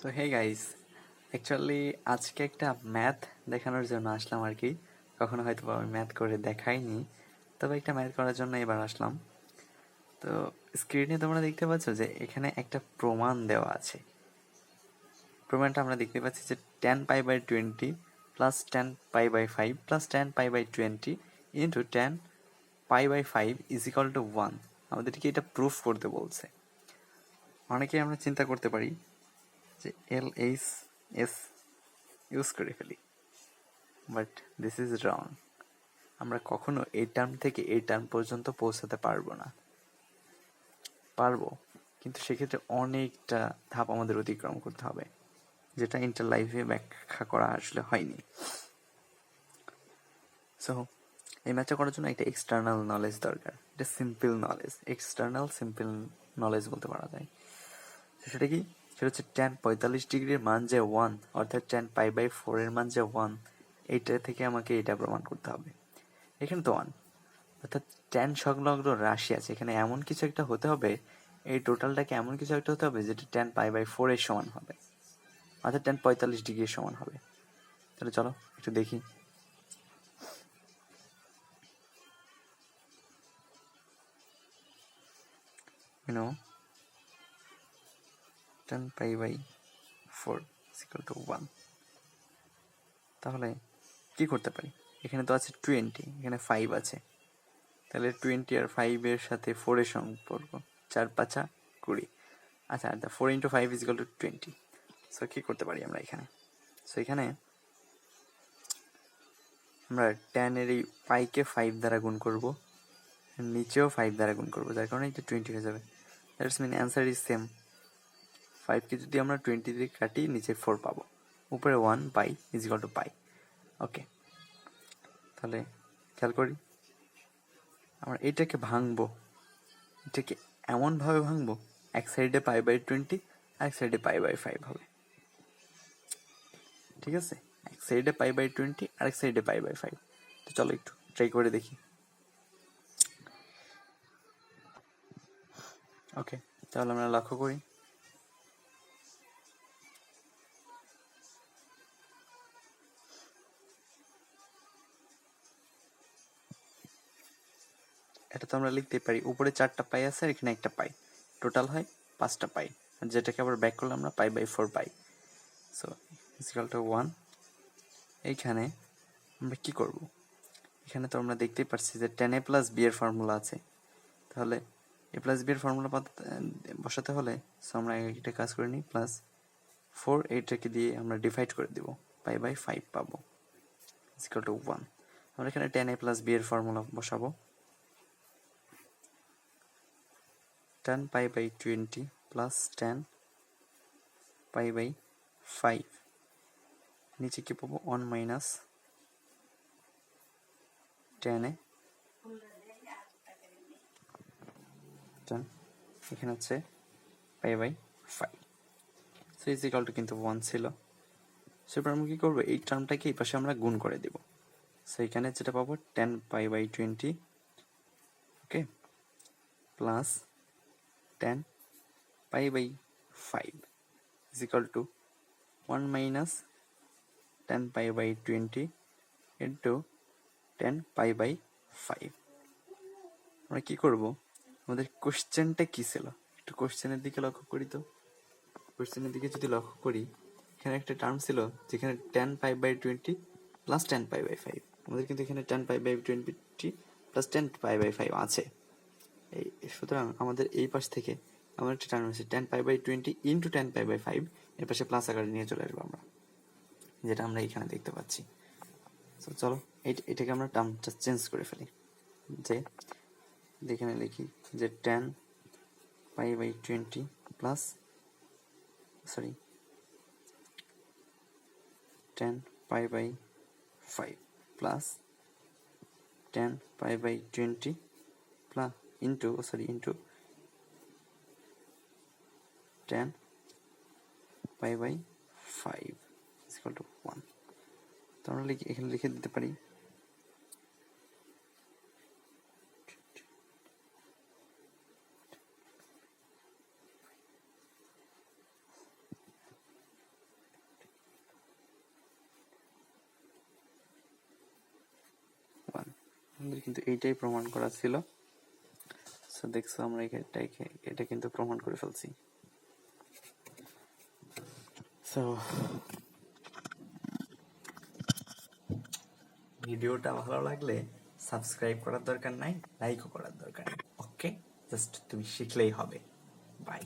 তো hey guys, actually আজকে একটা ম্যাথ দেখানোর জন্য আসলাম আর কি। কখনো হয়তো আমি ম্যাথ করে দেখাইনি, তবে একটা ম্যাথ করার জন্য এবার আসলাম। তো স্ক্রিনে তোমরা দেখতে পাচ্ছ যে এখানে একটা প্রমাণ দেওয়া আছে। প্রমাণটা আমরা দেখতে পাচ্ছি যে 10π/20 plus 10π/5 plus 10π/20 into 10π/5 is equal to 1। আমাদেরকে এটা প্রুফ করতে বলছে। অনেকেই আমরা চিন্তা করতে পারি যে LHS ইউজ করে ফেলি, বাট দিস ইজ রং। আমরা কখনো এই টার্ম থেকে এই টার্ম পর্যন্ত পৌঁছাতে পারবো, কিন্তু সেক্ষেত্রে অনেকটা ধাপ আমাদের অতিক্রম করতে হবে, যেটা ইন্টার লাইফে ব্যাখ্যা করা আসলে হয়নি। সো এই ম্যাচটা করার জন্য একটা এক্সটার্নাল নলেজ দরকার। এটা simple knowledge, external simple knowledge বলতে পারা যায়। সেটা কি? সেটা হচ্ছে 10 45 ডিগ্রির মান যে 1, অর্থাৎ 10π/4 এর মান যে 1, এইটা থেকে আমাকে এটা প্রমাণ করতে হবে। এখানে তো 1, অর্থাৎ 10 সংলগ্ন রাশি আছে, এখানে এমন কিছু একটা হতে হবে, এই টোটালটাকে এমন কিছু একটা হতে হবে যেটা 10π/4 এর সমান হবে, অর্থাৎ 10 45 ডিগ্রির সমান হবে। তাহলে চলো একটু দেখি। You know, 10π/4 is equal to 1. তাহলে কি করতে পারি? এখানে তো আছে 20, এখানে 5 আছে, তাহলে 20 আর 5 এর সাথে 4 এর সম্পর্ক, 4×5 = 20। আচ্ছা, 4 × 5 is equal to 20। সো কি করতে পারি আমরা এখানে? সো এখানে আমরা 10 এর এই পাইকে 5 দ্বারা গুণ করব, নিচেও 5 দ্বারা গুণ করব, যার কারণে এটা 20 হয়ে যাবে। That's mean answer is same. 5কে যদি আমরা 20 দিয়ে কাটি, নিচে 4 পাবো, উপরে 1 পাই ইজ ইকুয়াল টু পাই। ওকে, তাহলে খেয়াল করি, আমরা এটাকে ভাঙবো। এটাকে এমনভাবে ভাঙবো, এক সাইডে π/20 আর এক সাইডে π/5 হবে। ঠিক আছে, এক সাইডে π/20 আর এক সাইডে π/5। তো চলো একটু ট্রাই করে দেখি। ওকে, তাহলে আমরা লক্ষ্য করি, এটা তো আমরা লিখতে পারি, উপরে 4টা পাই আছে আর এখানে একটা পাই, টোটাল হয় 5টা পাই, আর যেটাকে আবার ব্যাক করলে আমরা π/4 পাই। So is equal to 1। এইখানে আমরা কি করব? এখানে তো আমরা দেখতেই পাচ্ছি যে 10a + b এর ফর্মুলা আছে, তাহলে a + b এর ফর্মুলা বসাতে হলে সো আমরা এটা কাজ করে নিই, +4 এইটাকে দিয়ে আমরা ডিভাইড করে দেব, π/5 পাবো ইজ ইকুয়াল টু 1। আমরা এখানে 10a + b এর ফর্মুলা বসাবো, 10π/20 প্লাস 10π/5, নিচে কি পাবো? 1 মাইনাস 10 এখানে হচ্ছে π/5। সো ইজ ইকাল টু কিন্তু 1 ছিল। সো এবার আমরা কি করবো? এই টার্মটাকে এই পাশে আমরা গুণ করে দেব। সো এখানে যেটা পাবো 10π/20, okay, plus 10π/5 is equal to 1 minus 10π/20 into 10π/5। আমরা কি করব? আমাদের কোশ্চেনটা কি ছিল? একটু কোশ্চেনের দিকে লক্ষ্য করি। তো কোশ্চেনের দিকে যদি লক্ষ্য করি, এখানে একটা টার্ম ছিল যেখানে 10π/20 প্লাস 10π/5। আমাদের কিন্তু এখানে 10π/20 প্লাস 10π/5 আছে। এই সুতরাং আমাদের এই পাশ থেকে আমার একটা টার্ম আছে 10π/20 ইন্টু 10π/5, এর পাশে প্লাস আকারে নিয়ে চলে আসবো আমরা, যেটা আমরা এখানে দেখতে পাচ্ছি। তো চলো এটাকে আমরা টার্মটা চেঞ্জ করে ফেলি, যে এখানে লিখি যে 10π/20 plus 10π/5 plus 10π/20 plus into 10π/5 is equal to 1। তো আমরা এখানে লিখে দিতে পারি আমাদের কিন্তু এইটাই প্রমাণ করা ছিল। সো দেখছো আমরা এটা কিন্তু প্রমাণ করে ফেলছি। সো ভিডিওটা ভালো লাগলে সাবস্ক্রাইব করার দরকার নাই, লাইকও করার দরকার নেই। ওকে, জাস্ট তুমি শিখলেই হবে। বাই।